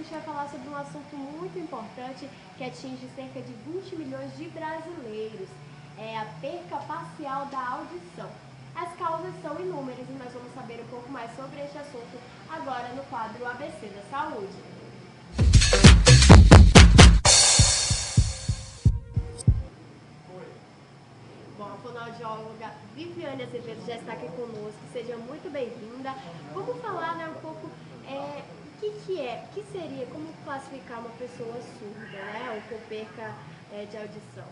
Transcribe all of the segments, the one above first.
gente vai falar sobre um assunto muito importante que atinge cerca de 20 milhões de brasileiros. É a perca parcial da audição. As causas são inúmeras e nós vamos saber um pouco mais sobre este assunto agora no quadro ABC da Saúde. Bom, a fonoaudióloga Viviane Azevedo já está aqui conosco, seja muito bem-vinda. Vamos falar um pouco o que seria, como classificar uma pessoa surda, ou com perca de audição.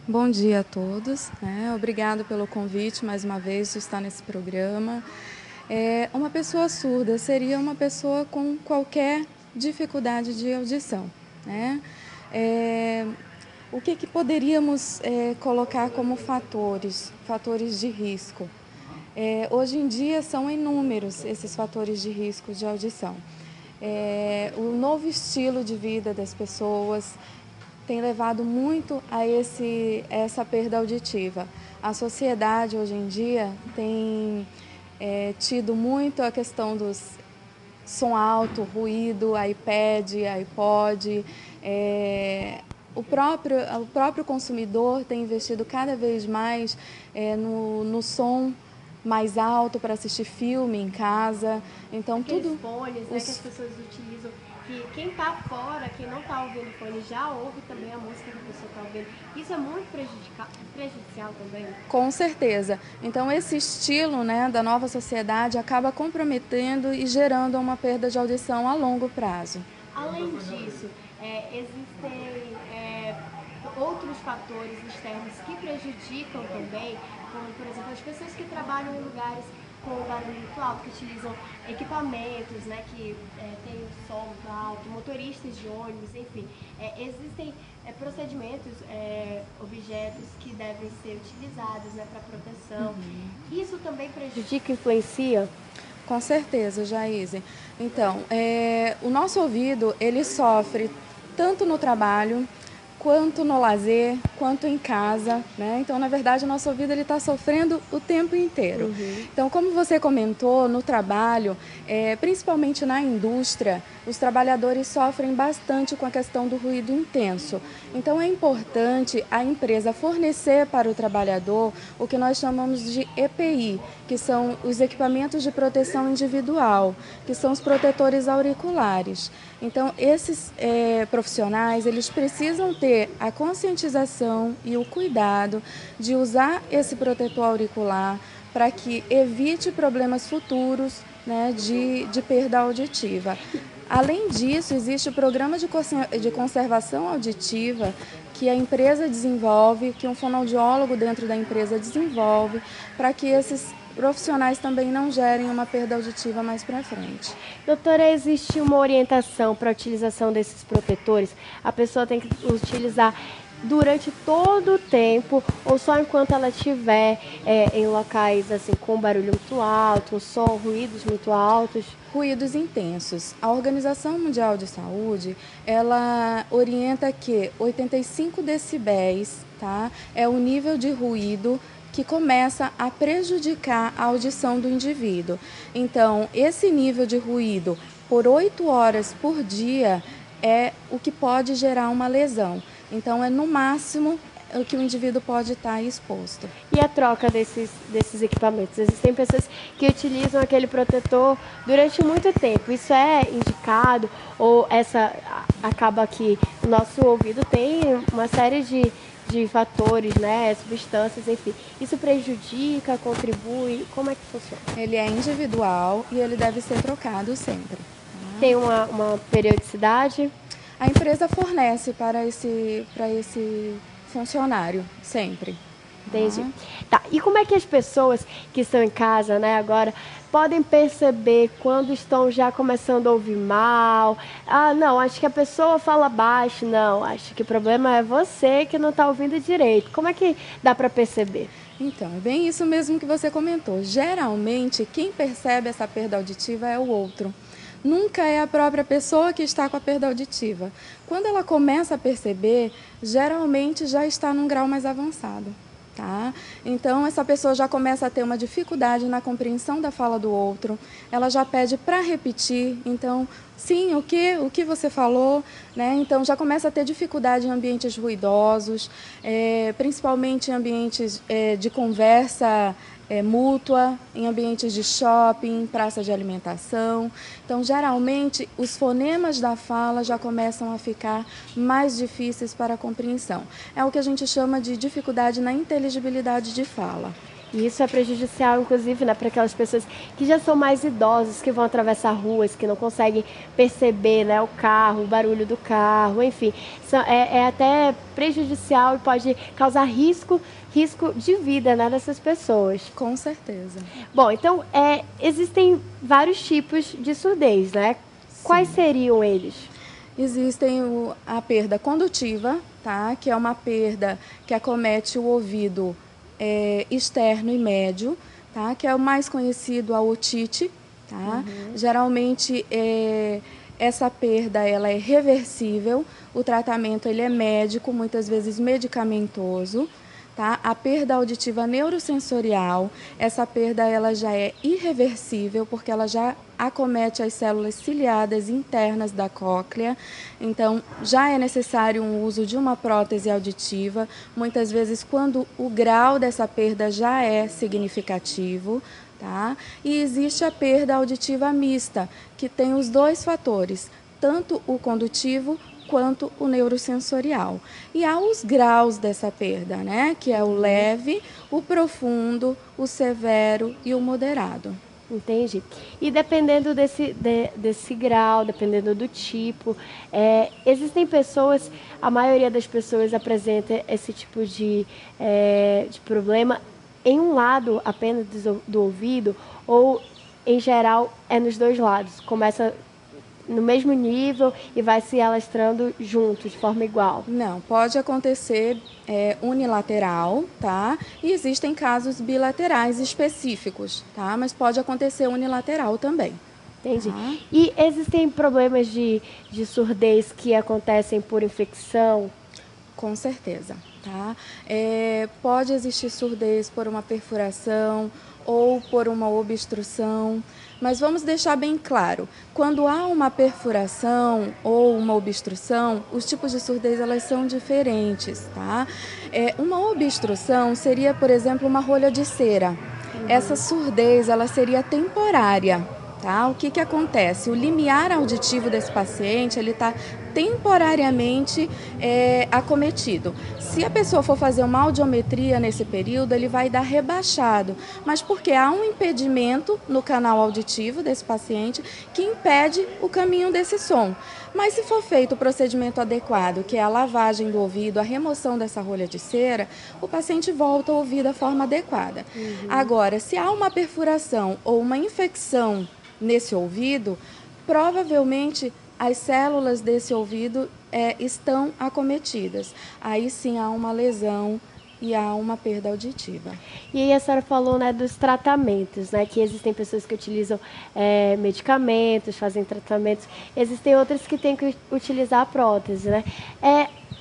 Bom dia a todos, obrigado pelo convite mais uma vez de estar nesse programa. Uma pessoa surda seria uma pessoa com qualquer dificuldade de audição, O que poderíamos colocar como fatores de risco? Hoje em dia são inúmeros esses fatores de risco de audição. O novo estilo de vida das pessoas tem levado muito a essa perda auditiva. A sociedade hoje em dia tem tido muito a questão dos som alto, ruído, iPad, iPod. O próprio consumidor tem investido cada vez mais no som mais alto para assistir filme em casa. Então, aqueles fones que as pessoas utilizam, que quem está fora, quem não está ouvindo fone, já ouve também a música que a pessoa está ouvindo. Isso é muito prejudicial também? Com certeza. Então, esse estilo da nova sociedade acaba comprometendo e gerando uma perda de audição a longo prazo. Além disso, existem outros fatores externos que prejudicam também, como, por exemplo, as pessoas que trabalham em lugares com barulho muito alto, que utilizam equipamentos, que tem o som muito alto, motoristas de ônibus, enfim. Existem procedimentos, objetos que devem ser utilizados para proteção. Isso também prejudica, influencia? Com certeza, Jaise. Então, o nosso ouvido, ele sofre tanto no trabalho, quanto no lazer, quanto em casa, Então, na verdade, o nosso ouvido está sofrendo o tempo inteiro. Então, como você comentou, no trabalho, principalmente na indústria, os trabalhadores sofrem bastante com a questão do ruído intenso. Então, é importante a empresa fornecer para o trabalhador o que nós chamamos de EPI, que são os equipamentos de proteção individual, que são os protetores auriculares. Então, esses profissionais, eles precisam ter a conscientização e o cuidado de usar esse protetor auricular para que evite problemas futuros de perda auditiva. Além disso, existe o programa de conservação auditiva que a empresa desenvolve, que um fonoaudiólogo dentro da empresa desenvolve, para que esses profissionais também não gerem uma perda auditiva mais para frente. Doutora, existe uma orientação para a utilização desses protetores? A pessoa tem que utilizar durante todo o tempo ou só enquanto ela estiver em locais assim, com barulho muito alto, som, ruídos muito altos? Ruídos intensos. A Organização Mundial de Saúde, ela orienta que 85 decibéis, é o nível de ruído que começa a prejudicar a audição do indivíduo. Então, esse nível de ruído por 8 horas por dia é o que pode gerar uma lesão. Então, é no máximo o que o indivíduo pode estar exposto. E a troca desses equipamentos? Existem pessoas que utilizam aquele protetor durante muito tempo. Isso é indicado? Ou acaba que o nosso ouvido tem uma série de fatores, substâncias, enfim. Isso prejudica, contribui? Como é que funciona? Ele é individual e ele deve ser trocado sempre. Tem uma periodicidade? A empresa fornece para esse funcionário, sempre. Entendi. Tá. E como é que as pessoas que estão em casa, agora, podem perceber quando estão já começando a ouvir mal? Ah, não, acho que a pessoa fala baixo. Não, acho que o problema é você que não está ouvindo direito. Como é que dá para perceber? Então, é bem isso mesmo que você comentou. Geralmente, quem percebe essa perda auditiva é o outro. Nunca é a própria pessoa que está com a perda auditiva. Quando ela começa a perceber, geralmente já está num grau mais avançado. Então, essa pessoa já começa a ter uma dificuldade na compreensão da fala do outro, ela já pede para repetir, então Sim, o que você falou, né? Então já começa a ter dificuldade em ambientes ruidosos, principalmente em ambientes de conversa mútua, em ambientes de shopping, praça de alimentação. Então, geralmente, os fonemas da fala já começam a ficar mais difíceis para a compreensão. É o que a gente chama de dificuldade na inteligibilidade de fala. E isso é prejudicial, inclusive, né, para aquelas pessoas que já são mais idosas, que vão atravessar ruas, que não conseguem perceber, né, o carro, o barulho do carro, enfim. É até prejudicial e pode causar risco de vida, né, dessas pessoas. Com certeza. Bom, então, existem vários tipos de surdez, né? Sim. Quais seriam eles? Existem a perda condutiva, tá? Que é uma perda que acomete o ouvido externo e médio, tá? Que é o mais conhecido, a otite, tá? Uhum. Geralmente essa perda ela é reversível, o tratamento ele é médico, muitas vezes medicamentoso. Tá? A perda auditiva neurosensorial, essa perda ela já é irreversível, porque ela já acomete as células ciliadas internas da cóclea, então já é necessário um uso de uma prótese auditiva, muitas vezes quando o grau dessa perda já é significativo. Tá? E existe a perda auditiva mista, que tem os dois fatores, tanto o condutivo quanto o neurosensorial. E há os graus dessa perda, né? Que é o leve, o profundo, o severo e o moderado. Entendi. E dependendo desse grau, dependendo do tipo, existem pessoas, a maioria das pessoas apresenta esse tipo de problema em um lado apenas do ouvido, ou em geral é nos dois lados, começa no mesmo nível e vai se alastrando junto, de forma igual? Não, pode acontecer unilateral, tá? E existem casos bilaterais específicos, tá? Mas pode acontecer unilateral também. Entendi. Tá? E existem problemas de surdez que acontecem por infecção? Com certeza, tá? Pode existir surdez por uma perfuração ou por uma obstrução, mas vamos deixar bem claro, quando há uma perfuração ou uma obstrução, os tipos de surdez elas são diferentes, tá? Uma obstrução seria, por exemplo, uma rolha de cera. Essa surdez ela seria temporária. Tá? O que acontece? O limiar auditivo desse paciente ele está temporariamente acometido. Se a pessoa for fazer uma audiometria nesse período, ele vai dar rebaixado, mas porque há um impedimento no canal auditivo desse paciente que impede o caminho desse som. Mas se for feito o procedimento adequado, que é a lavagem do ouvido, a remoção dessa rolha de cera, o paciente volta a ouvir da forma adequada. Uhum. Agora, se há uma perfuração ou uma infecção nesse ouvido, provavelmente as células desse ouvido estão acometidas. Aí sim há uma lesão e há uma perda auditiva. E aí a senhora falou, né, dos tratamentos, né, que existem pessoas que utilizam medicamentos, fazem tratamentos, existem outras que têm que utilizar a prótese, né?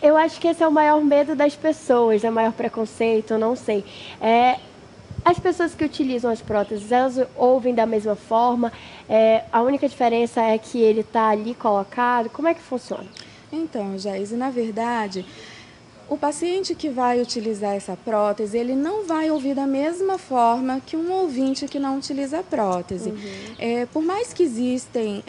Eu acho que esse é o maior medo das pessoas, é o maior preconceito, não sei. As pessoas que utilizam as próteses, elas ouvem da mesma forma? A única diferença é que ele está ali colocado? Como é que funciona? Então, Jaise, na verdade, o paciente que vai utilizar essa prótese, ele não vai ouvir da mesma forma que um ouvinte que não utiliza a prótese. Uhum. Por mais que existem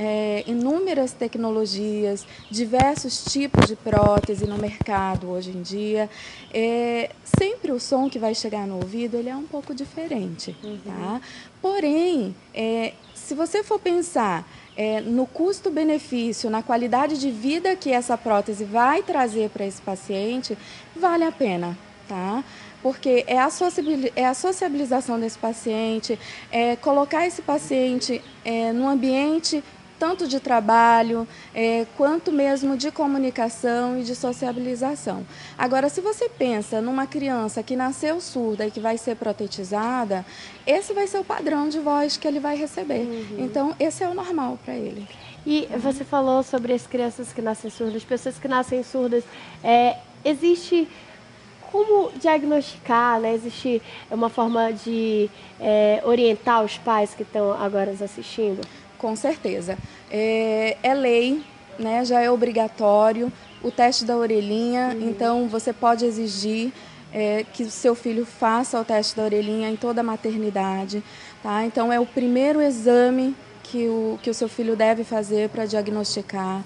inúmeras tecnologias, diversos tipos de prótese no mercado hoje em dia, sempre o som que vai chegar no ouvido ele é um pouco diferente. Uhum. Tá? Porém, se você for pensar no custo-benefício, na qualidade de vida que essa prótese vai trazer para esse paciente, vale a pena, tá? Porque é a sociabilização desse paciente, colocar esse paciente num ambiente tanto de trabalho, quanto mesmo de comunicação e de sociabilização. Agora, se você pensa numa criança que nasceu surda e que vai ser protetizada, esse vai ser o padrão de voz que ele vai receber. Uhum. Então, esse é o normal para ele. E você falou sobre as crianças que nascem surdas, pessoas que nascem surdas. Existe como diagnosticar, né? Existe uma forma de orientar os pais que estão agora nos assistindo? Com certeza. É lei, né? Já é obrigatório o teste da orelhinha, então você pode exigir que o seu filho faça o teste da orelhinha em toda a maternidade, tá? Então é o primeiro exame que o seu filho deve fazer para diagnosticar.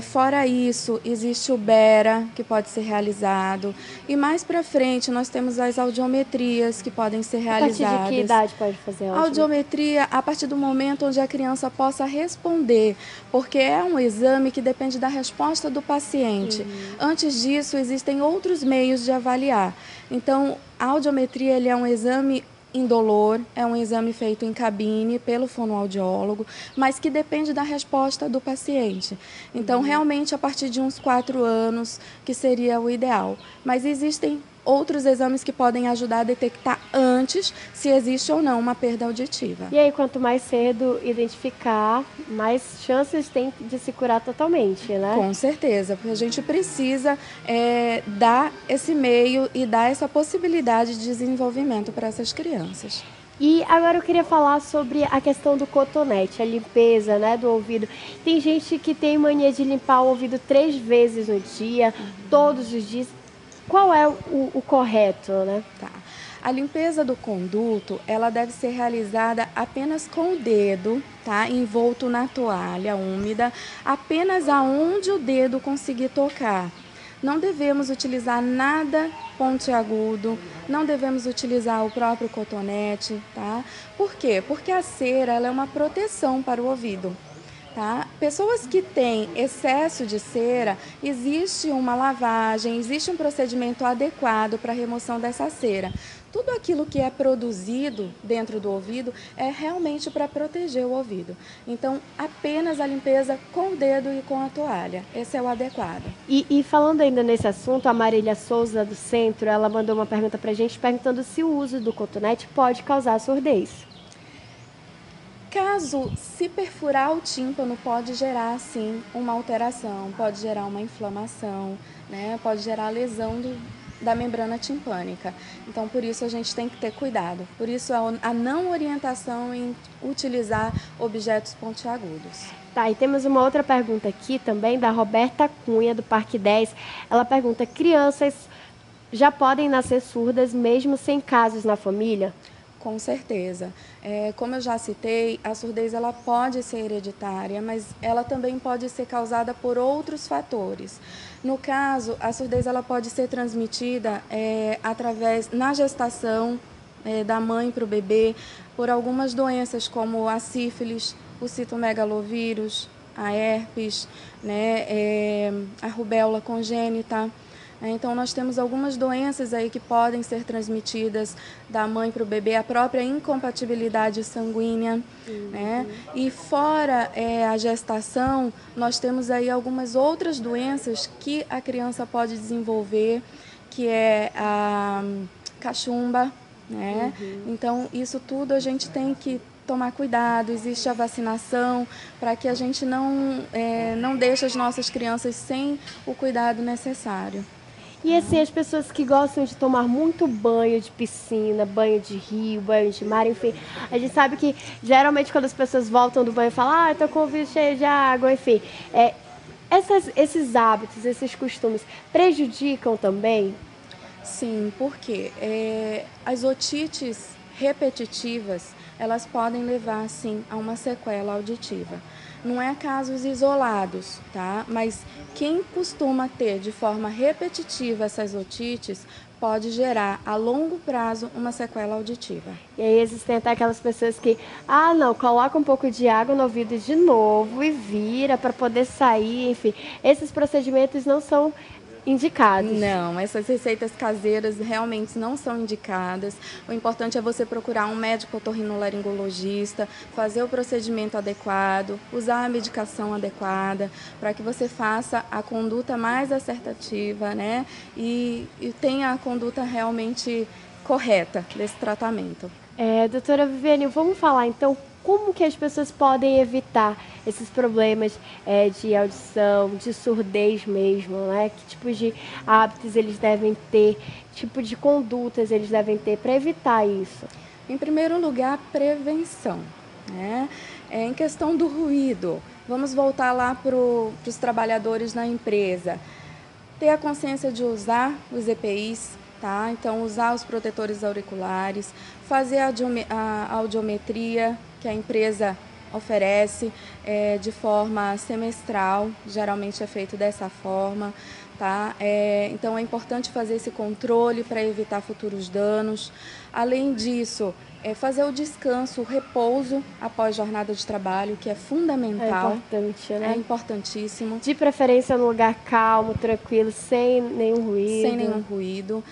Fora isso, existe o BERA, que pode ser realizado. E mais para frente, nós temos as audiometrias, que podem ser realizadas. A partir de que idade pode fazer a audiometria? A partir do momento onde a criança possa responder, porque é um exame que depende da resposta do paciente. Antes disso, existem outros meios de avaliar. Então, a audiometria ele é um exame indolor, é um exame feito em cabine pelo fonoaudiólogo, mas que depende da resposta do paciente. Então, realmente, a partir de uns 4 anos, que seria o ideal. Mas existem outros exames que podem ajudar a detectar antes se existe ou não uma perda auditiva. E aí, quanto mais cedo identificar, mais chances tem de se curar totalmente, né? Com certeza, porque a gente precisa dar esse meio e dar essa possibilidade de desenvolvimento para essas crianças. E agora eu queria falar sobre a questão do cotonete, a limpeza, né, do ouvido. Tem gente que tem mania de limpar o ouvido 3 vezes no dia, todos os dias. Qual é o correto, né? Tá. A limpeza do conduto, ela deve ser realizada apenas com o dedo, tá? Envolto na toalha úmida, apenas aonde o dedo conseguir tocar. Não devemos utilizar nada pontiagudo, não devemos utilizar o próprio cotonete, tá? Por quê? Porque a cera, ela é uma proteção para o ouvido. Tá? Pessoas que têm excesso de cera, existe uma lavagem, existe um procedimento adequado para a remoção dessa cera. Tudo aquilo que é produzido dentro do ouvido é realmente para proteger o ouvido. Então, apenas a limpeza com o dedo e com a toalha. Esse é o adequado. E falando ainda nesse assunto, a Marília Souza do Centro, ela mandou uma pergunta para a gente perguntando se o uso do cotonete pode causar surdez. Caso se perfurar o tímpano, pode gerar, sim, uma alteração, pode gerar uma inflamação, né? Pode gerar lesão da membrana timpânica. Então, por isso, a gente tem que ter cuidado. Por isso, a não orientação em utilizar objetos pontiagudos. Tá, e temos uma outra pergunta aqui também, da Roberta Cunha, do Parque 10. Ela pergunta, crianças já podem nascer surdas mesmo sem casos na família? Com certeza. Como eu já citei, a surdez ela pode ser hereditária, mas ela também pode ser causada por outros fatores. No caso, a surdez ela pode ser transmitida na gestação da mãe para o bebê, por algumas doenças como a sífilis, o citomegalovírus, a herpes, né, a rubéola congênita. Então, nós temos algumas doenças aí que podem ser transmitidas da mãe para o bebê, a própria incompatibilidade sanguínea, né? E fora a gestação, nós temos aí algumas outras doenças que a criança pode desenvolver, que é a cachumba, né? Então, isso tudo a gente tem que tomar cuidado, existe a vacinação para que a gente não deixe as nossas crianças sem o cuidado necessário. E assim, as pessoas que gostam de tomar muito banho de piscina, banho de rio, banho de mar, enfim, a gente sabe que geralmente quando as pessoas voltam do banho falam, eu tô com o ouvido cheio de água, enfim. Esses hábitos, esses costumes prejudicam também? Sim, porque as otites repetitivas, elas podem levar, sim, a uma sequela auditiva. Não é casos isolados, tá? Mas quem costuma ter de forma repetitiva essas otites pode gerar a longo prazo uma sequela auditiva. E aí existem até aquelas pessoas que, não, coloca um pouco de água no ouvido de novo e vira para poder sair, enfim. Esses procedimentos não são indicados. Não, essas receitas caseiras realmente não são indicadas. O importante é você procurar um médico otorrinolaringologista, fazer o procedimento adequado, usar a medicação adequada, para que você faça a conduta mais assertiva, né? E tenha a conduta realmente correta desse tratamento. Doutora Viviane, vamos falar então como que as pessoas podem evitar esses problemas de audição, de surdez mesmo, né? Que tipos de hábitos eles devem ter, que tipo de condutas eles devem ter para evitar isso? Em primeiro lugar, prevenção. né? Em questão do ruído, vamos voltar lá para os trabalhadores na empresa. Ter a consciência de usar os EPIs, tá? Então, usar os protetores auriculares, fazer a audiometria que a empresa oferece de forma semestral, geralmente é feito dessa forma, tá? Então, é importante fazer esse controle para evitar futuros danos. Além disso, fazer o descanso, o repouso após jornada de trabalho, que é fundamental. É importante, né? É importantíssimo. De preferência num lugar calmo, tranquilo, sem nenhum ruído. Sem nenhum ruído.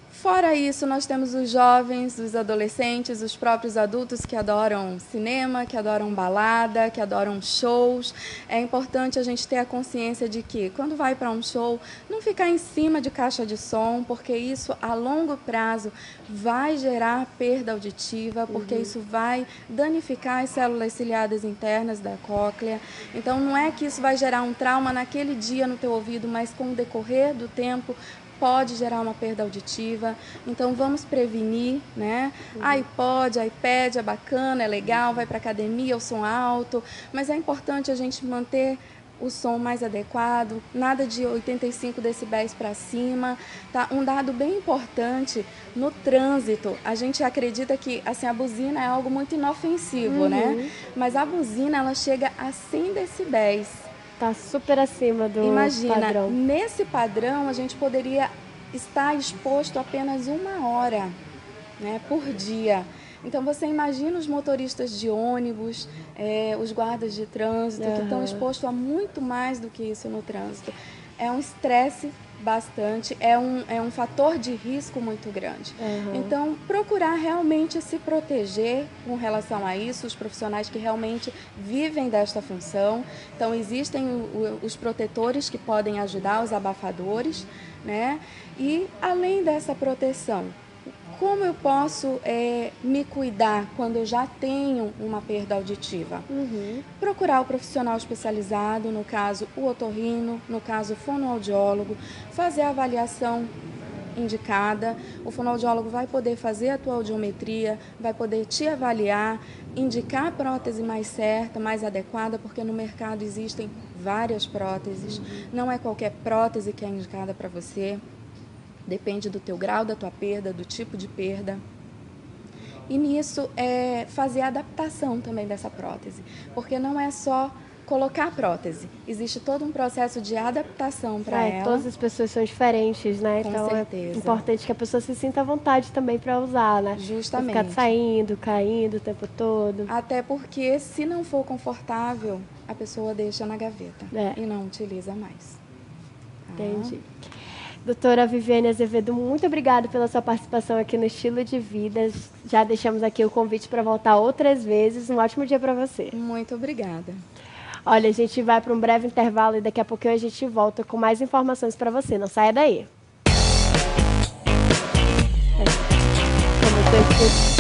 Fora isso, nós temos os jovens, os adolescentes, os próprios adultos que adoram cinema, que adoram balada, que adoram shows. É importante a gente ter a consciência de que, quando vai para um show, não ficar em cima de caixa de som, porque isso, a longo prazo, vai gerar perda auditiva, porque isso vai danificar as células ciliadas internas da cóclea. Então, não é que isso vai gerar um trauma naquele dia no teu ouvido, mas com o decorrer do tempo, pode gerar uma perda auditiva, então vamos prevenir, né? iPod, iPad é bacana, é legal, vai para academia, o som alto, mas é importante a gente manter o som mais adequado, nada de 85 decibéis para cima, tá? Um dado bem importante, no trânsito, a gente acredita que assim, a buzina é algo muito inofensivo, né? Mas a buzina, ela chega a 100 decibéis. Tá super acima do padrão. Nesse padrão, a gente poderia estar exposto apenas 1 hora, né, por dia. Então, você imagina os motoristas de ônibus, os guardas de trânsito, que estão expostos a muito mais do que isso no trânsito. É um estresse bastante, é um fator de risco muito grande. Então, procurar realmente se proteger com relação a isso, os profissionais que realmente vivem desta função. Então, existem os protetores que podem ajudar, os abafadores, né? E, além dessa proteção, como eu posso me cuidar quando eu já tenho uma perda auditiva? Procurar o profissional especializado, no caso o otorrino, no caso o fonoaudiólogo, fazer a avaliação indicada. O fonoaudiólogo vai poder fazer a tua audiometria, vai poder te avaliar, indicar a prótese mais certa, mais adequada, porque no mercado existem várias próteses. Não é qualquer prótese que é indicada para você. Depende do teu grau, da tua perda, do tipo de perda. E nisso, fazer a adaptação também dessa prótese. Porque não é só colocar a prótese. Existe todo um processo de adaptação para ela. Todas as pessoas são diferentes, né? Com então certeza. É importante que a pessoa se sinta à vontade também para usar, né? Justamente. Não ficar saindo, caindo o tempo todo. Até porque, se não for confortável, a pessoa deixa na gaveta e não utiliza mais. Entendi. Doutora Viviane Azevedo, muito obrigada pela sua participação aqui no Estilo de Vida. Já deixamos aqui o convite para voltar outras vezes. Um ótimo dia para você. Muito obrigada. Olha, a gente vai para um breve intervalo e daqui a pouquinho a gente volta com mais informações para você. Não saia daí. Como